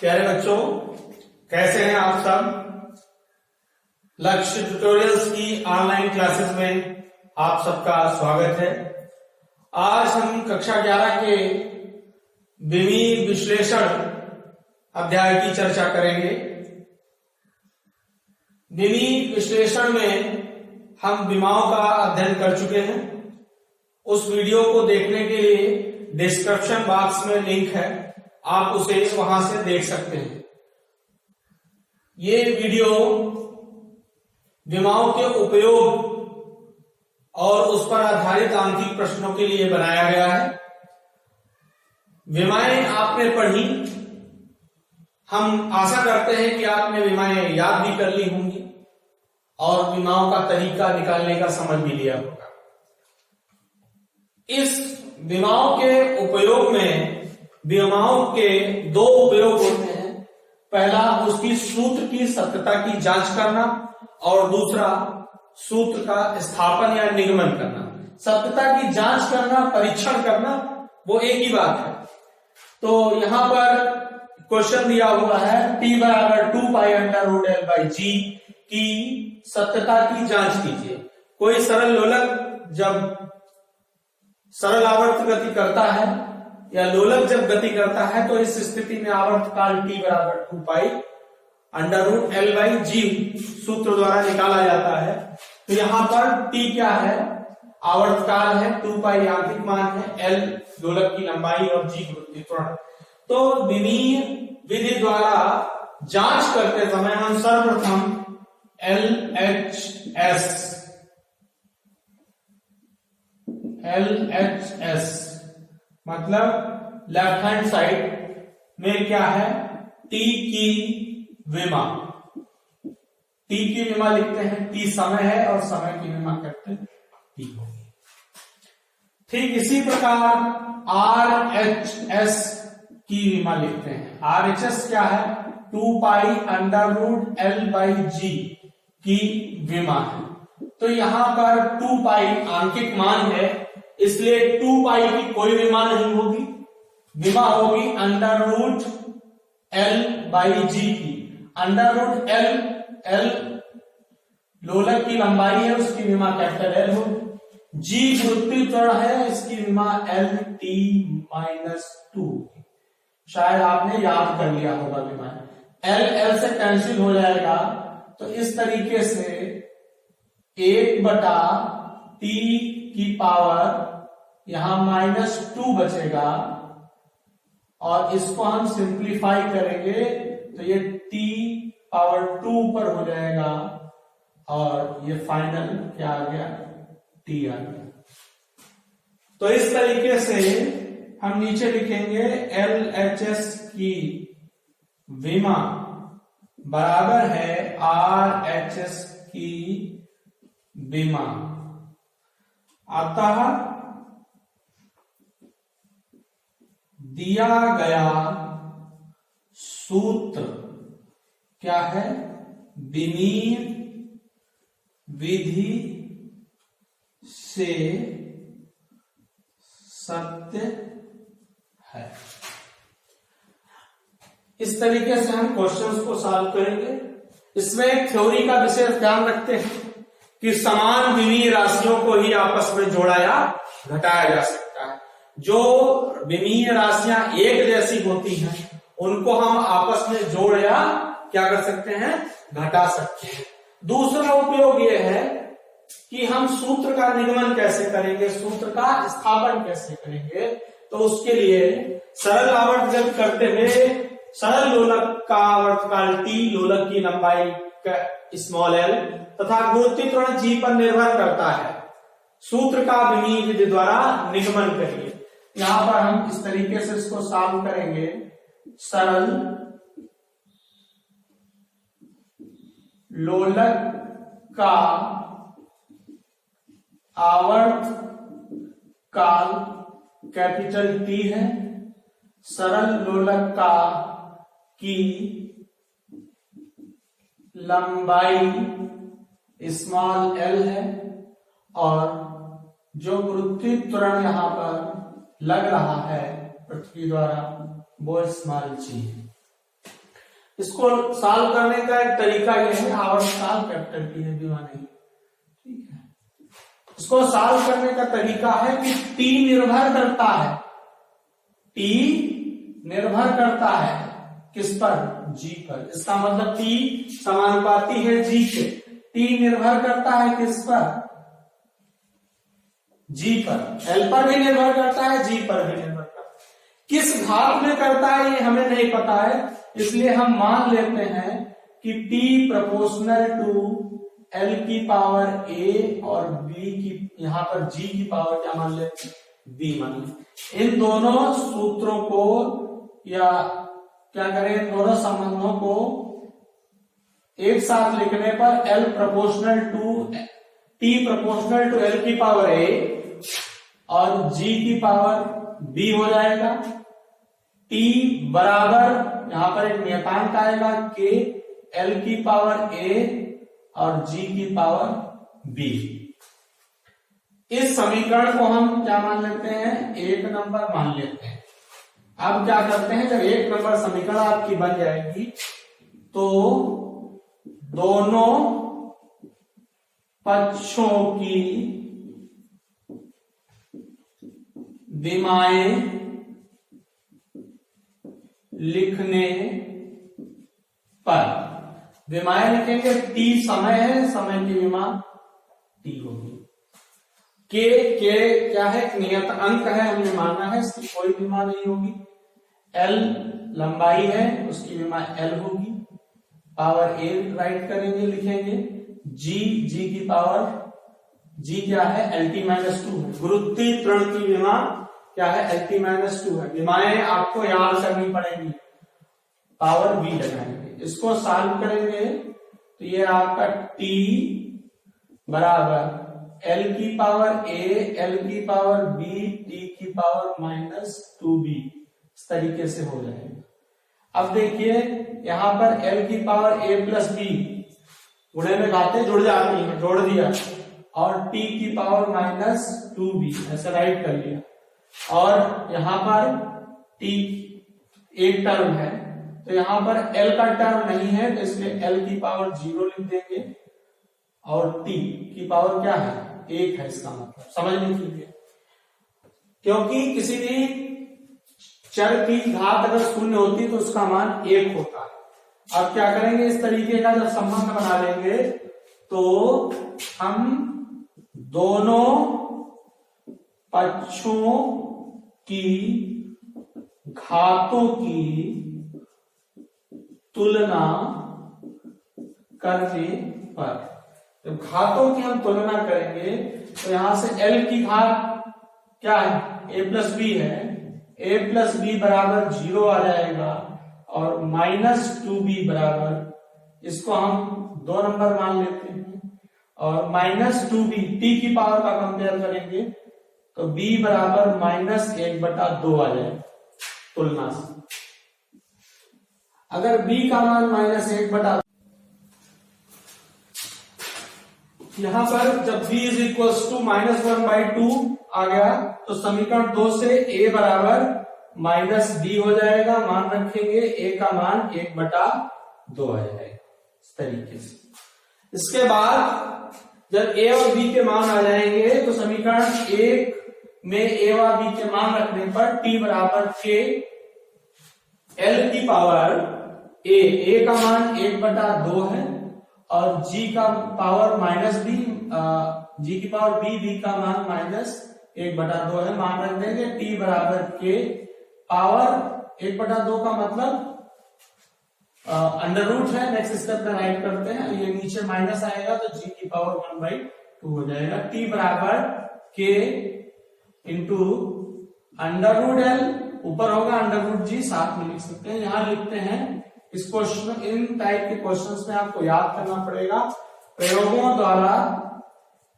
प्यारे बच्चों, कैसे हैं आप सब। लक्ष्य ट्यूटोरियल्स की ऑनलाइन क्लासेस में आप सबका स्वागत है। आज हम कक्षा 11 के विमीय विश्लेषण अध्याय की चर्चा करेंगे। विमीय विश्लेषण में हम विमाओं का अध्ययन कर चुके हैं। उस वीडियो को देखने के लिए डिस्क्रिप्शन बॉक्स में लिंक है, आप उसे वहां से देख सकते हैं। ये वीडियो विमाओं के उपयोग और उस पर आधारित आंतरिक प्रश्नों के लिए बनाया गया है। विमाएं आपने पढ़ी, हम आशा करते हैं कि आपने विमाएं याद भी कर ली होंगी और विमाओं का तरीका निकालने का समझ भी लिया होगा। इस विमाओं के उपयोग में विमाओं के दो उपयोग होते हैं। पहला, उसकी सूत्र की सत्यता की जांच करना और दूसरा सूत्र का स्थापन या निगमन करना। सत्यता की जांच करना, परीक्षण करना, वो एक ही बात है। तो यहां पर क्वेश्चन दिया हुआ है T बराबर 2π√L/G की सत्यता की जांच कीजिए। कोई सरल लोलक जब सरल आवर्त गति करता है या लोलक जब गति करता है तो इस स्थिति में आवर्त काल T बराबर 2π√L/G सूत्र द्वारा निकाला जाता है। तो यहां पर T क्या है? आवर्त काल है, 2π यांत्रिक मान है, L लोलक की लंबाई और G गुरुत्वीय त्वरण। तो विमीय विधि द्वारा जांच करते समय हम सर्वप्रथम LHS मतलब लेफ्ट हैंड साइड में क्या है? T की विमा, T की विमा लिखते हैं। T समय है और समय की विमा कहते हैं T होगी। ठीक इसी प्रकार RHS की विमा लिखते हैं। RHS क्या है? 2π√L/G की विमा है। तो यहां पर 2π आंकिक मान है, इसलिए 2π की कोई विमा नहीं होगी। विमा होगी √L/G की। √L लोलक की लंबाई है, उसकी विमा कैपिटल L होगी। G गुरुत्वीय त्वरण है, इसकी विमा LT-2। शायद आपने याद कर लिया होगा विमा। L से कैंसिल हो जाएगा, तो इस तरीके से 1/T की पावर यहां -2 बचेगा और इसको हम सिंप्लीफाई करेंगे तो ये T⁻2 पर हो जाएगा और ये फाइनल क्या आ गया? T आ गया। तो इस तरीके से हम नीचे लिखेंगे LHS की विमा बराबर है RHS की विमा। अतः दिया गया सूत्र क्या है? विमीय विधि से सत्य है। इस तरीके से हम क्वेश्चंस को सॉल्व करेंगे। इसमें एक थ्योरी का विशेष ध्यान रखते हैं कि समान विमीय राशियों को ही आपस में जोड़ा या घटाया जा सकता है। जो विमीय राशियां एक जैसी होती हैं उनको हम आपस में जोड़ या क्या कर सकते हैं? घटा सकते हैं। दूसरा उपयोग यह है कि हम सूत्र का निगमन कैसे करेंगे, सूत्र का स्थापन कैसे करेंगे। तो उसके लिए सरल आवर्त जब करते हुए सरल लोलक का आवर्त काल T, लोलक की लंबाई स्मॉल l तथा गुरुत्वीय त्वरण G पर निर्भर करता है। सूत्र का विमीय विधि द्वारा निगमन करिए। यहां पर हम इस तरीके से इसको सॉल्व करेंगे। सरल लोलक का आवर्त काल कैपिटल T है, सरल लोलक का की लंबाई स्मॉल l है और जो गुरुत्वीय त्वरण यहां पर लग रहा है पृथ्वी द्वारा वो स्मॉल g है। इसको सॉल्व करने का एक तरीका यह है, आवर सॉल्व कैपिटल टी है विमा नहीं, ठीक है। इसको सॉल्व करने का तरीका है कि टी निर्भर करता है, टी निर्भर करता है किस पर, जी पर। इसका मतलब टी समानुपाती है जी के, टी निर्भर करता है किस पर, जी पर। एल पर भी निर्भर करता है, जी पर भी निर्भर करता है। किस घात में करता है ये हमें नहीं पता है, इसलिए हम मान लेते हैं कि T प्रोपोर्शनल टू L की पावर A और B की, यहां पर G की पावर क्या मान लेते हैं, B मान लेते। इन दोनों सूत्रों को या क्या करें, इन दोनों संबंधों को एक साथ लिखने पर T प्रोपोर्शनल टू L की पावर A और G की पावर B हो जाएगा। T बराबर यहां पर एक नियतांक आएगा K, L की पावर A और G की पावर B। इस समीकरण को हम क्या मान लेते हैं, एक नंबर मान लेते हैं। अब क्या करते हैं, जब एक नंबर समीकरण आपकी बन जाएगी तो दोनों पक्षों की विमाएं लिखने पर, विमाएं लिखेंगे, टी समय है, समय की विमा टी होगी। के क्या है, एक नियत अंक है, हमने माना है, इसकी कोई विमा नहीं होगी। एल लंबाई है, उसकी विमा एल होगी। पावर ए राइट करेंगे, लिखेंगे। जी की पावर, जी क्या है, LT-2 है। गुरुत्वीय त्वरण की विमा क्या है, LT-2 है। विमाएं आपको याद करनी पड़ेगी, पावर बी लगाएंगे। इसको सॉल्व करेंगे तो ये आपका T बराबर L की पावर A, L की पावर B, T की पावर -2B, इस तरीके से हो जाएगा। अब देखिए यहां पर L की पावर A प्लस B गुणे में घाते जुड़ जाती है, जोड़ दिया, और T की पावर -2B ऐसा राइट कर लिया। और यहां पर T एक टर्म है तो यहां पर L का टर्म नहीं है, तो इसलिए L की पावर 0 लिख देंगे और T की पावर क्या है, 1 है। इसका मतलब समझने के लिए, क्योंकि किसी भी चर की घात अगर शून्य होती तो उसका मान 1 होता है। अब क्या करेंगे, इस तरीके का जब संबंध बना लेंगे तो हम दोनों पक्षों की घातों की तुलना करने पर, जब घातों की हम तुलना करेंगे तो यहां से L की घात क्या है, A प्लस बी है, A प्लस बी बराबर 0 आ जाएगा और -2B बराबर, इसको हम 2 नंबर मान लेते हैं, और -2B T की पावर का कंपेयर करेंगे तो B बराबर -1/2 आ जाएगा तुलना से। अगर B का मान -1/2, यहां पर जब B = -1/2 आ गया तो समीकरण 2 से A बराबर -B हो जाएगा, मान रखेंगे, A का मान 1/2 आ जाएगा, इस तरीके से। इसके बाद जब A और B के मान आ जाएंगे तो समीकरण 1 में A और B के मान रखने पर T बराबर K, L की पावर A का मान 1/2 है और G का पावर -B, G की पावर B का मान -1/2 है, मान रख देंगे। T बराबर K, पावर 1/2 का मतलब अंडर रूट है, नेक्स्ट स्टेप में राइट करते हैं, ये नीचे माइनस आएगा तो G की पावर 1/2 हो जाएगा। T बराबर K इंटू √L, ऊपर होगा √G, साथ में लिख सकते हैं। यहां लिखते हैं, इस क्वेश्चन, इन टाइप के क्वेश्चंस में आपको याद करना पड़ेगा प्रयोगों द्वारा।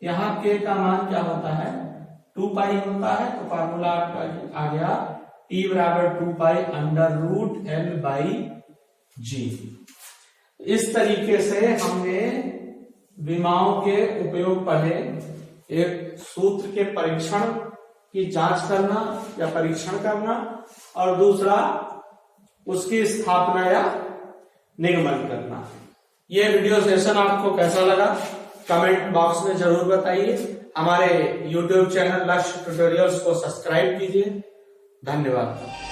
यहाँ K का मान क्या होता है, 2 पाई होता है, तो फार्मूला आपका आ गया T बराबर 2 पाई √L/G। इस तरीके से हमने विमाओं के उपयोग पढ़े, एक सूत्र के परीक्षण की जांच करना या परीक्षण करना, और दूसरा उसकी स्थापना या निगमन करना। ये वीडियो सेशन आपको कैसा लगा कमेंट बॉक्स में जरूर बताइए। हमारे YouTube चैनल लक्ष्य ट्यूटोरियल्स को सब्सक्राइब कीजिए। धन्यवाद।